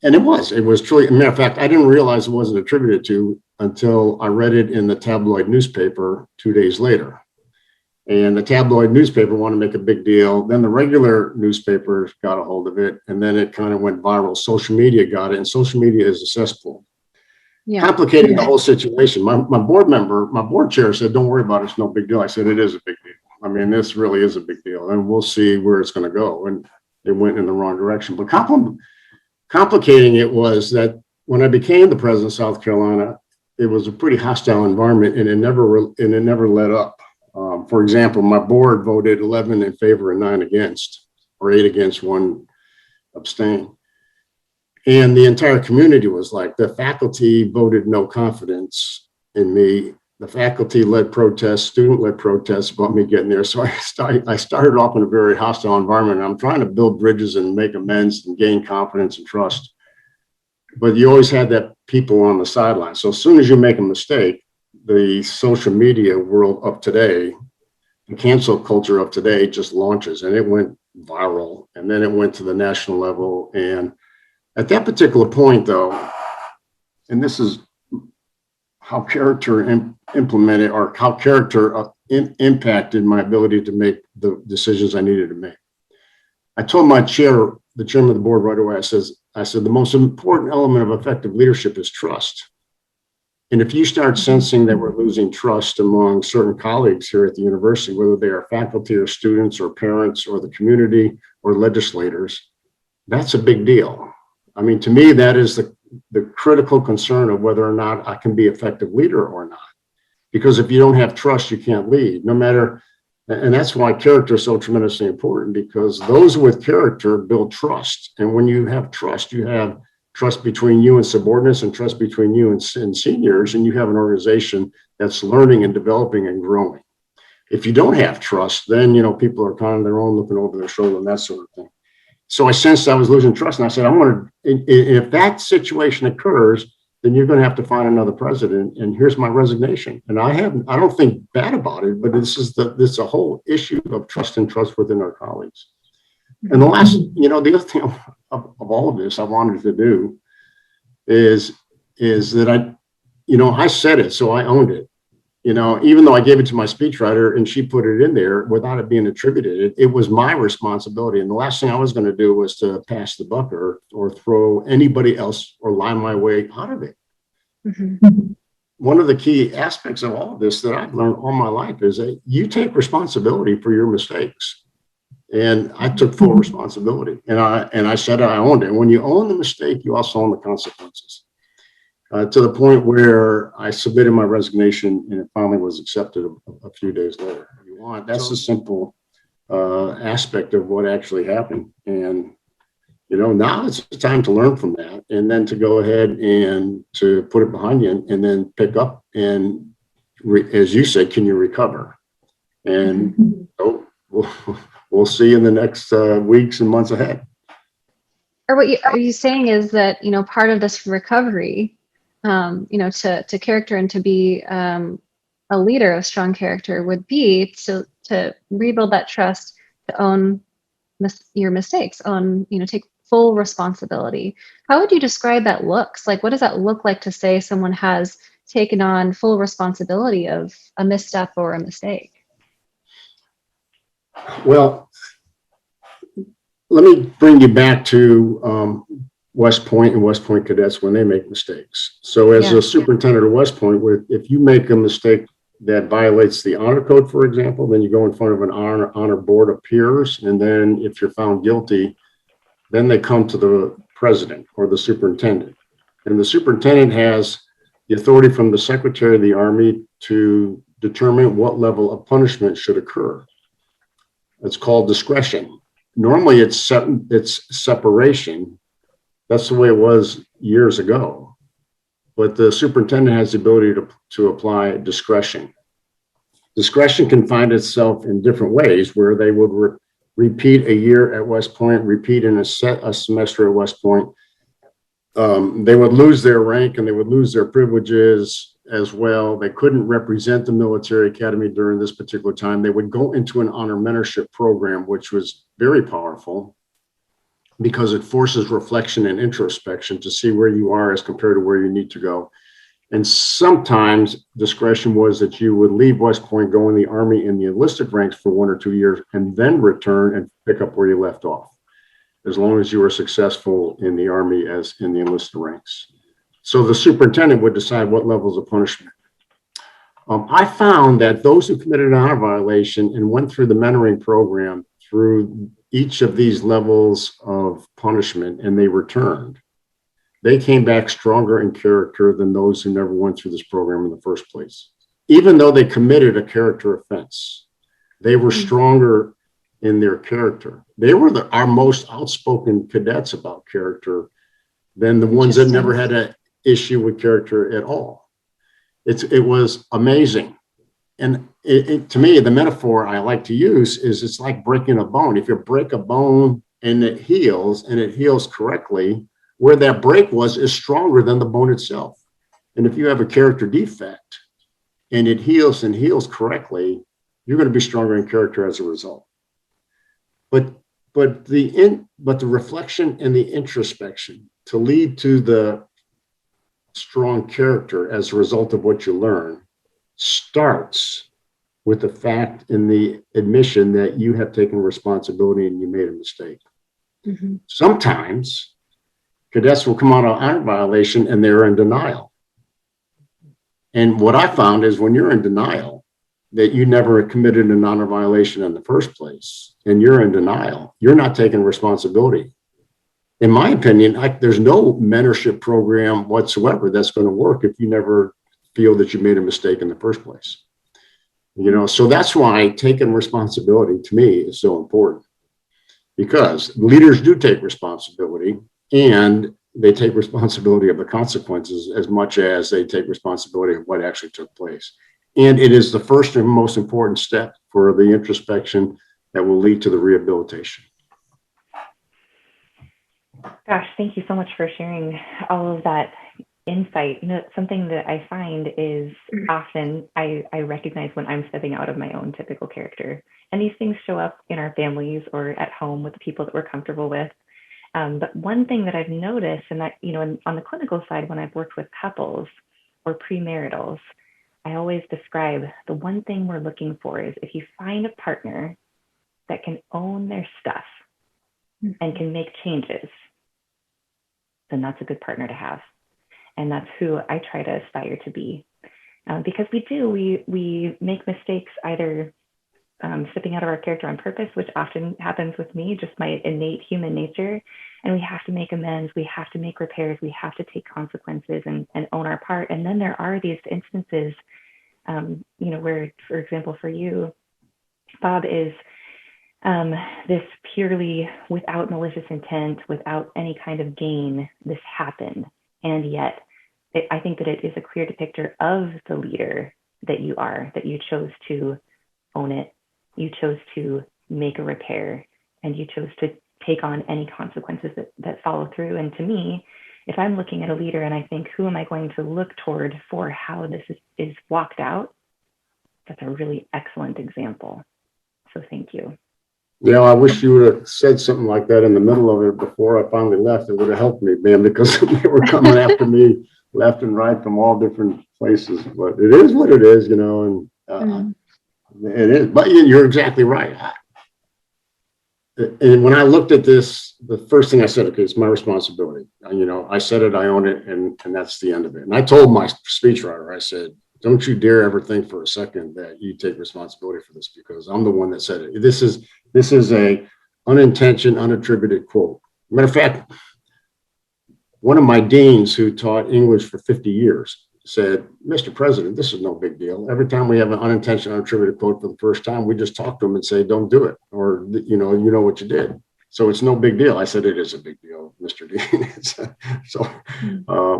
it was truly, as a matter of fact, I didn't realize it wasn't attributed to until I read it in the tabloid newspaper 2 days later. And the tabloid newspaper wanted to make a big deal. Then the regular newspapers got a hold of it, and then it kind of went viral. Social media got it, and social media is a cesspool. Yeah. Complicating the whole situation. My board chair said, "Don't worry about it. It's no big deal." I said, "It is a big deal. I mean, this really is a big deal, and we'll see where it's going to go." And it went in the wrong direction. But complicating it was that when I became the president of South Carolina, it was a pretty hostile environment, and it never let up. For example, my board voted 11 in favor and 9 against, or 8 against, 1 abstain. And the entire community was like, the faculty voted no confidence in me. The faculty led protests, student led protests about me getting there. So I started off in a very hostile environment. I'm trying to build bridges and make amends and gain confidence and trust. But you always had that people on the sidelines. So as soon as you make a mistake, the social media world of today, the cancel culture of today just launches, and it went viral, and then it went to the national level. And at that particular point, though, and this is how character implemented, or how character impacted my ability to make the decisions I needed to make. I told my chair, the chairman of the board, right away, I said, the most important element of effective leadership is trust. And if you start sensing that we're losing trust among certain colleagues here at the university, whether they are faculty or students or parents or the community or legislators, that's a big deal. I mean, to me, that is the critical concern of whether or not I can be an effective leader or not. Because if you don't have trust, you can't lead, no matter, and that's why character is so tremendously important, because those with character build trust. And when you have trust trust between you and subordinates and trust between you and seniors, and you have an organization that's learning and developing and growing. If you don't have trust, then, people are kind of their own, looking over their shoulder and that sort of thing. So I sensed I was losing trust, and I said, if that situation occurs, then you're going to have to find another president, and here's my resignation. And I don't think bad about it, but this is a whole issue of trust and trust within our colleagues. And the other thing of all of this I wanted to do is that I said it, so I owned it. Even though I gave it to my speechwriter and she put it in there without it being attributed, it was my responsibility. And the last thing I was going to do was to pass the buck or throw anybody else or lie my way out of it. Mm-hmm. One of the key aspects of all of this that I've learned all my life is that you take responsibility for your mistakes. And I took full responsibility, and I said I owned it. And when you own the mistake, you also own the consequences. To the point where I submitted my resignation, and it finally was accepted a few days later. That's the simple aspect of what actually happened. And now it's time to learn from that, and then to go ahead and to put it behind you, and then pick up and, as you said, can you recover? And we'll see in the next weeks and months ahead. Or what are you saying is that, part of this recovery, to character and to be a leader of strong character would be to rebuild that trust, to own your mistakes, take full responsibility. How would you describe that looks? Like, what does that look like to say someone has taken on full responsibility of a misstep or a mistake? Well, let me bring you back to West Point and West Point cadets when they make mistakes. So as a superintendent of West Point, if you make a mistake that violates the honor code, for example, then you go in front of an honor board of peers. And then if you're found guilty, then they come to the president or the superintendent. And the superintendent has the authority from the Secretary of the Army to determine what level of punishment should occur. It's called discretion. Normally it's separation. That's the way it was years ago. But the superintendent has the ability to apply discretion. Discretion can find itself in different ways, where they would repeat a year at West Point, repeat in a semester at West Point. They would lose their rank and they would lose their privileges as well. They couldn't represent the military academy during this particular time. They would go into an honor mentorship program, which was very powerful because it forces reflection and introspection to see where you are as compared to where you need to go. And sometimes discretion was that you would leave West Point, go in the Army in the enlisted ranks for 1 or 2 years, and then return and pick up where you left off, as long as you were successful in the Army as in the enlisted ranks. So the superintendent would decide what levels of punishment. I found that those who committed an honor violation and went through the mentoring program through each of these levels of punishment and they returned, they came back stronger in character than those who never went through this program in the first place. Even though they committed a character offense, they were stronger in their character. They were our most outspoken cadets about character than the ones that never had an issue with character at all. It was amazing. And to me, the metaphor I like to use is it's like breaking a bone. If you break a bone and it heals correctly, where that break was is stronger than the bone itself. And if you have a character defect and it heals and heals correctly, you're going to be stronger in character as a result. But the reflection and the introspection to lead to the strong character as a result of what you learn starts with the fact and the admission that you have taken responsibility and you made a mistake. Mm-hmm. Sometimes cadets will come out of honor violation and they're in denial. And what I found is when you're in denial that you never committed an honor violation in the first place, and you're in denial, you're not taking responsibility. In my opinion, there's no mentorship program whatsoever that's going to work if you never feel that you made a mistake in the first place. So that's why taking responsibility to me is so important, because leaders do take responsibility, and they take responsibility of the consequences as much as they take responsibility of what actually took place. And it is the first and most important step for the introspection that will lead to the rehabilitation. Gosh, thank you so much for sharing all of that insight. You know, something that I find is often I recognize when I'm stepping out of my own typical character. And these things show up in our families or at home with the people that we're comfortable with. But one thing that I've noticed, and that, you know, on the clinical side, when I've worked with couples or premaritals, I always describe the one thing we're looking for is if you find a partner that can own their stuff and can make changes, then that's a good partner to have. And that's who I try to aspire to be. Because we make mistakes either stepping out of our character on purpose, which often happens with me, just my innate human nature. And we have to make amends. We have to make repairs. We have to take consequences and own our part. And then there are these instances, you know, where, for example, for you, Bob, is this purely without malicious intent, without any kind of gain, this happened. And yet, I think that it is a clear depictor of the leader that you are, that you chose to own it, you chose to make a repair, and you chose to take on any consequences that follow through. And to me, if I'm looking at a leader and I think, who am I going to look toward for how this is walked out? That's a really excellent example. So thank you. Yeah, I wish you would have said something like that in the middle of it before I finally left. It would have helped me, man, because they were coming after me left and right from all different places. But it is what it is, you know, and it is. But you're exactly right. And when I looked at this, the first thing I said, okay, it's my responsibility. You know, I said it, I own it, and that's the end of it. And I told my speechwriter, I said, don't you dare ever think for a second that you take responsibility for this, because I'm the one that said it. This is a unintentional, unattributed quote. Matter of fact, one of my deans who taught English for 50 years said, Mr. President, this is no big deal. Every time we have an unintentional, unattributed quote for the first time, we just talk to them and say, don't do it. Or, you know what you did. So it's no big deal. I said, it is a big deal, Mr. Dean.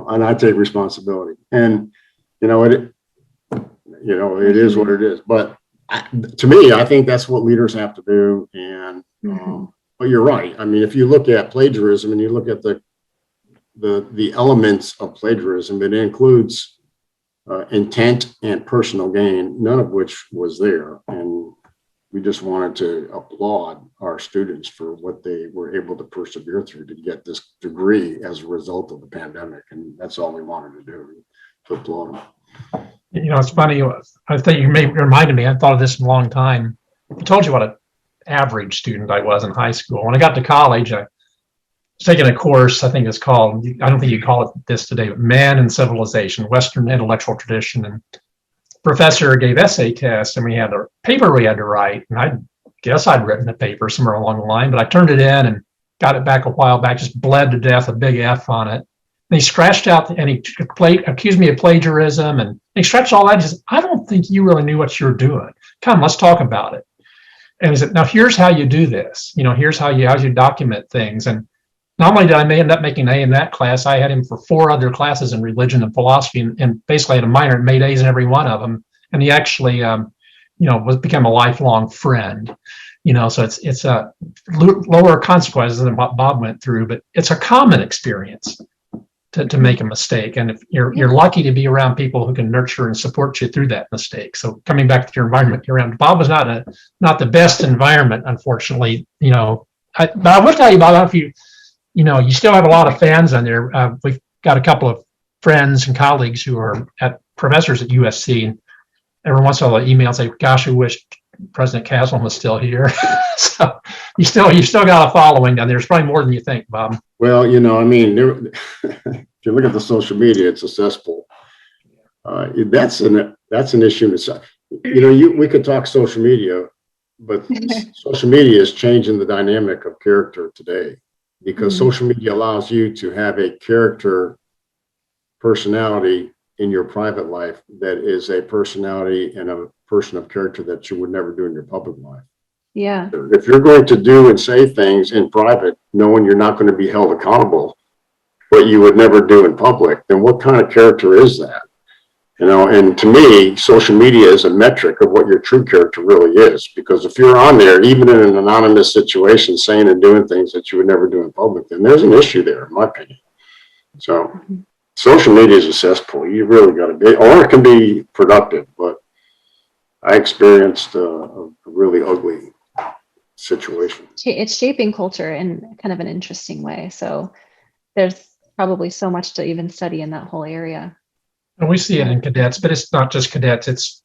And I take responsibility. And, it is what it is. But to me, I think that's what leaders have to do. And, but you're right. I mean, if you look at plagiarism and you look at the elements of plagiarism, it includes intent and personal gain, none of which was there. And we just wanted to applaud our students for what they were able to persevere through to get this degree as a result of the pandemic. And that's all we wanted to do, to applaud them. You know, it's funny. I think you may reminded me. I thought of this in a long time. I told you what an average student I was in high school. When I got to college, I was taking a course. I think it's called, I don't think you call it this today, but Man and Civilization, Western Intellectual Tradition. And the professor gave essay tests, and we had a paper we had to write. And I guess I'd written a paper somewhere along the line, but I turned it in and got it back a while back, just bled to death, a big F on it. And he scratched out, and he accused me of plagiarism, and he scratched all that. He says, I don't think you really knew what you were doing. Come, let's talk about it. And he said, now here's how you do this. You know, here's how you document things. And not only did I end up making an A in that class, I had him for 4 other classes in religion and philosophy, and basically had a minor and made A's in every one of them. And he actually, become a lifelong friend. You know, so it's a lower consequences than what Bob went through, but it's a common experience to make a mistake. And if you're lucky to be around people who can nurture and support you through that mistake. So coming back to your environment you're around, Bob was not the best environment, unfortunately, but I will tell you, Bob, if you still have a lot of fans on there. We've got a couple of friends and colleagues who are professors at USC, and every once in a while email say, gosh, I wish President Caslen was still here. So you still got a following down there. It's probably more than you think, Bob. Well, if you look at the social media, it's a cesspool. That's an issue in itself. We could talk social media, but social media is changing the dynamic of character today, because social media allows you to have a character personality in your private life that is a personality and a person of character that you would never do in your public life. Yeah. If you're going to do and say things in private, knowing you're not going to be held accountable what you would never do in public, then what kind of character is that? And to me, social media is a metric of what your true character really is. Because if you're on there, even in an anonymous situation, saying and doing things that you would never do in public, then there's an issue there, in my opinion. So social media is a cesspool. You really got to be, or it can be productive, but I experienced a really ugly situation. It's shaping culture in kind of an interesting way. So there's probably so much to even study in that whole area. And we see it in cadets, but it's not just cadets. It's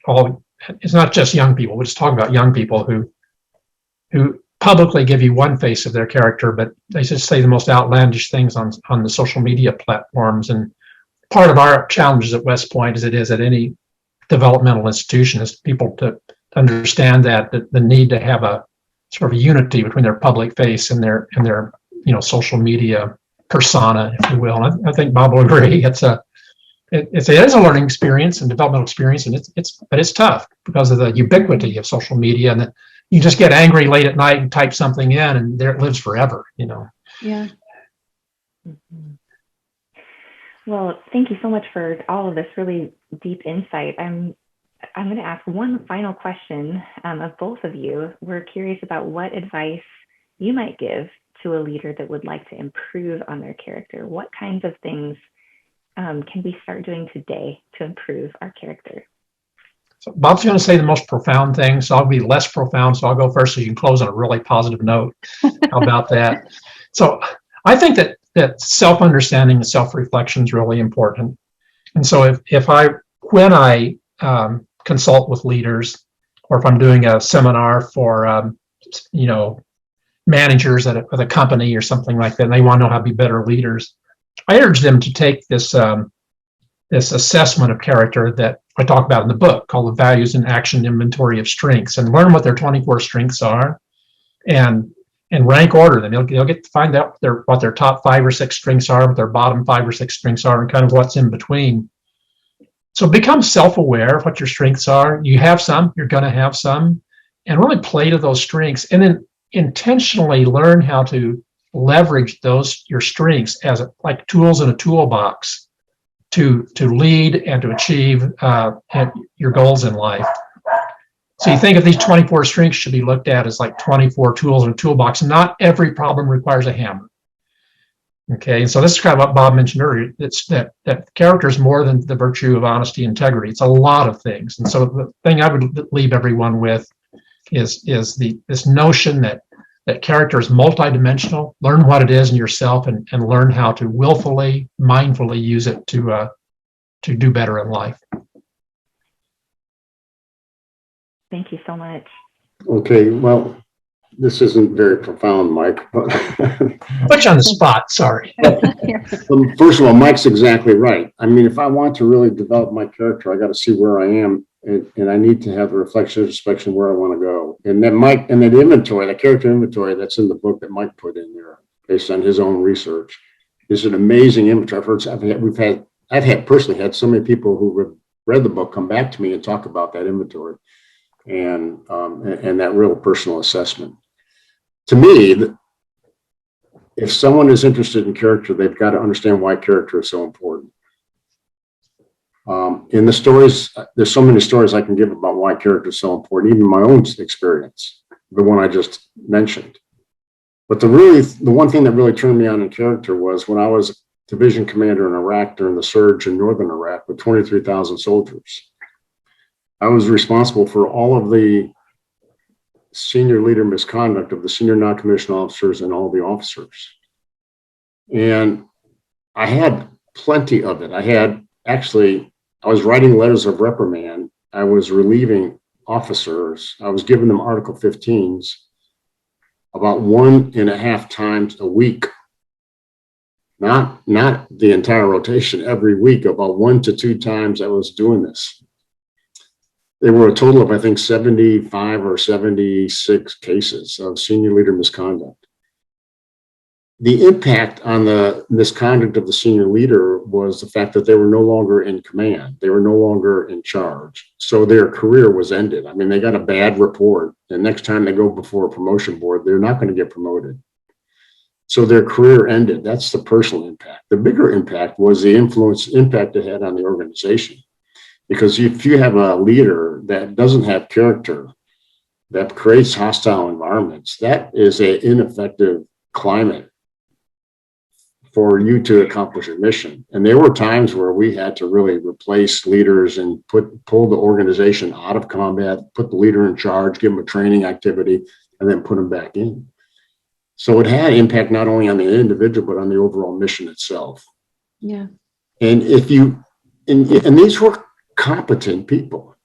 not just young people. We're just talking about young people who publicly give you one face of their character, but they just say the most outlandish things on the social media platforms. And part of our challenges at West Point, as it is at any developmental institution, is people to understand that the need to have a sort of unity between their public face and their social media persona, if you will. And I think Bob will agree. It is a learning experience and developmental experience, and it's tough because of the ubiquity of social media, and you just get angry late at night and type something in, and there it lives forever. Yeah. Well, thank you so much for all of this really deep insight. I'm going to ask one final question of both of you. We're curious about what advice you might give to a leader that would like to improve on their character. What kinds of things can we start doing today to improve our character? So Bob's going to say the most profound thing, so I'll be less profound. So I'll go first so you can close on a really positive note. How about that? So I think that self-understanding and self-reflection is really important. And so when I consult with leaders, or if I'm doing a seminar for managers at a company or something like that, and they want to know how to be better leaders, I urge them to take this assessment of character that I talk about in the book, called the Values and Action Inventory of Strengths, and learn what their 24 strengths are, and rank order them. They'll get to find out what their top 5 or 6 strengths are, what their bottom 5 or 6 strengths are, and kind of what's in between. So become self-aware of what your strengths are. You have some, you're going to have some, and really play to those strengths, and then intentionally learn how to leverage your strengths as like tools in a toolbox to lead and to achieve your goals in life. So you think of these 24 strengths should be looked at as like 24 tools in a toolbox. Not every problem requires a hammer. Okay, and so this is kind of what Bob mentioned earlier. It's that character is more than the virtue of honesty, integrity. It's a lot of things. And so the thing I would leave everyone with is this notion that character is multidimensional. Learn what it is in yourself, and learn how to willfully, mindfully use it to do better in life. Thank you so much. Okay, well, this isn't very profound, Mike, but Put you on the spot, sorry. First of all, Mike's exactly right. I mean, if I want to really develop my character, I got to see where I am, and I need to have the reflection, introspection where I want to go. And then Mike, and that inventory, that character inventory that's in the book that Mike put in there, based on his own research, is an amazing inventory. I've personally had so many people who have read the book come back to me and talk about that inventory and that real personal assessment. To me, if someone is interested in character, they've got to understand why character is so important. In the stories, there's so many stories I can give about why character is so important, even my own experience, the one I just mentioned. But the one thing that really turned me on in character was when I was division commander in Iraq during the surge in northern Iraq with 23,000 soldiers. I was responsible for all of the senior leader misconduct of the senior non-commissioned officers and all the officers. And I had plenty of it. I was writing letters of reprimand. I was relieving officers. I was giving them Article 15s about 1.5 times a week. Not the entire rotation, every week, about 1 to 2 times I was doing this. There were a total of, I think, 75 or 76 cases of senior leader misconduct. The impact on the misconduct of the senior leader was the fact that they were no longer in command. They were no longer in charge. So their career was ended. I mean, they got a bad report. The next time they go before a promotion board, they're not going to get promoted. So their career ended. That's the personal impact. The bigger impact was the impact it had on the organization. Because if you have a leader that doesn't have character, that creates hostile environments, that is an ineffective climate for you to accomplish your mission. And there were times where we had to really replace leaders and pull the organization out of combat, put the leader in charge, give them a training activity, and then put them back in. So it had impact not only on the individual, but on the overall mission itself. Yeah. And and these were competent people,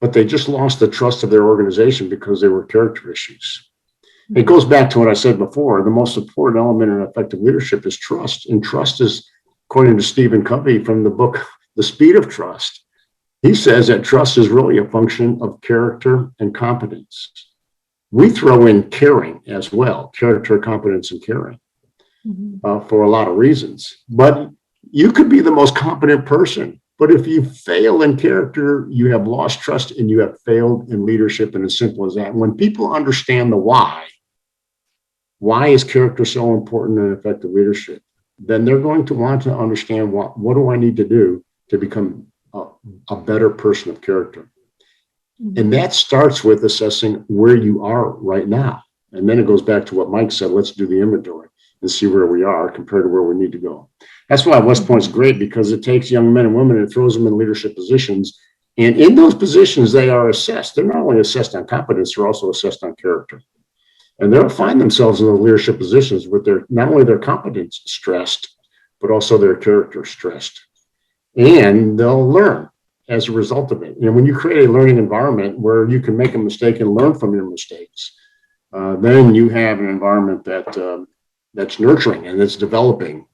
but they just lost the trust of their organization because there were character issues. It goes back to what I said before. The most important element in effective leadership is trust. And trust is, according to Stephen Covey from the book, The Speed of Trust, he says that trust is really a function of character and competence. We throw in caring as well, character, competence, and caring for a lot of reasons. But you could be the most competent person, but if you fail in character, you have lost trust and you have failed in leadership. And as simple as that. When people understand the why is character so important in effective leadership, then they're going to want to understand what do I need to do to become a better person of character. And that starts with assessing where you are right now. And then it goes back to what Mike said, let's do the inventory and see where we are compared to where we need to go. That's why West Point's great, because it takes young men and women and throws them in leadership positions. And in those positions, they are assessed. They're not only assessed on competence, they're also assessed on character. And they'll find themselves in those leadership positions with not only their competence stressed, but also their character stressed. And they'll learn as a result of it. And when you create a learning environment where you can make a mistake and learn from your mistakes, then you have an environment that's nurturing and that's developing.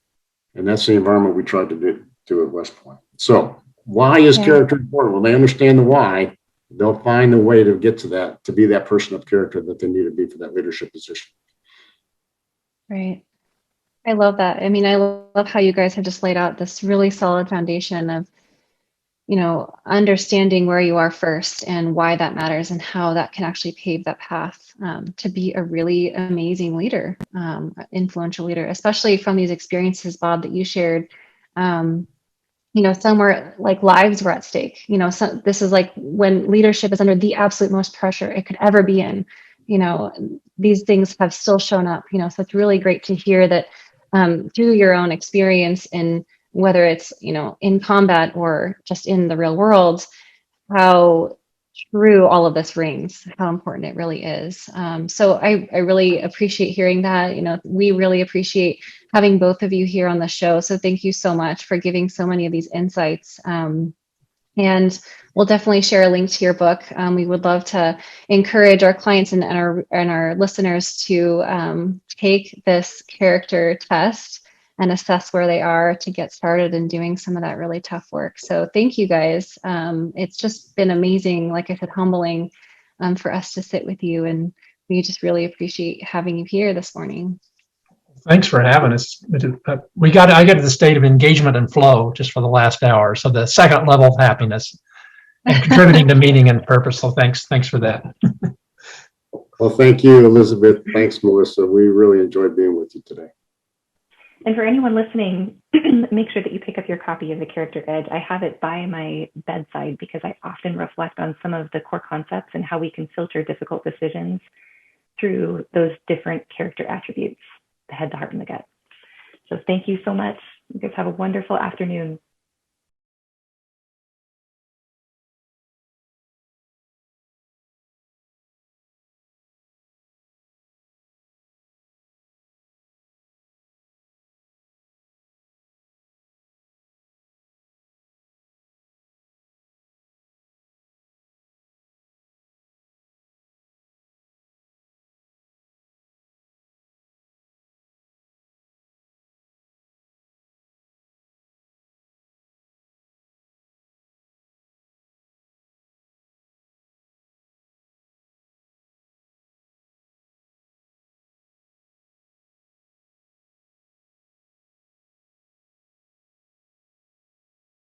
And that's the environment we tried to do at West Point. So why is character important? When they understand the why, they'll find a way to get to that, to be that person of character that they need to be for that leadership position. Right. I love that. I mean, I love how you guys have just laid out this really solid foundation of, understanding where you are first and why that matters and how that can actually pave that path to be a really amazing leader, influential leader, especially from these experiences, Bob, that you shared. Some were like lives were at stake. This is like when leadership is under the absolute most pressure it could ever be in. These things have still shown up. So it's really great to hear that through your own experience, and whether it's in combat or just in the real world, how true all of this rings, how important it really is. So I really appreciate hearing that. We really appreciate having both of you here on the show. So thank you so much for giving so many of these insights. And we'll definitely share a link to your book. We would love to encourage our clients and our listeners to take this character test and assess where they are to get started in doing some of that really tough work. So thank you guys. It's just been amazing, like I said, humbling for us to sit with you, and we just really appreciate having you here this morning. Thanks for having us. I got to the state of engagement and flow just for the last hour. So the second level of happiness and contributing to meaning and purpose. So thanks for that. Well, thank you, Elizabeth. Thanks, Melissa. We really enjoyed being with you today. And for anyone listening, make sure that you pick up your copy of The Character Edge. I have it by my bedside because I often reflect on some of the core concepts and how we can filter difficult decisions through those different character attributes, the head, the heart, and the gut. So thank you so much. You guys have a wonderful afternoon.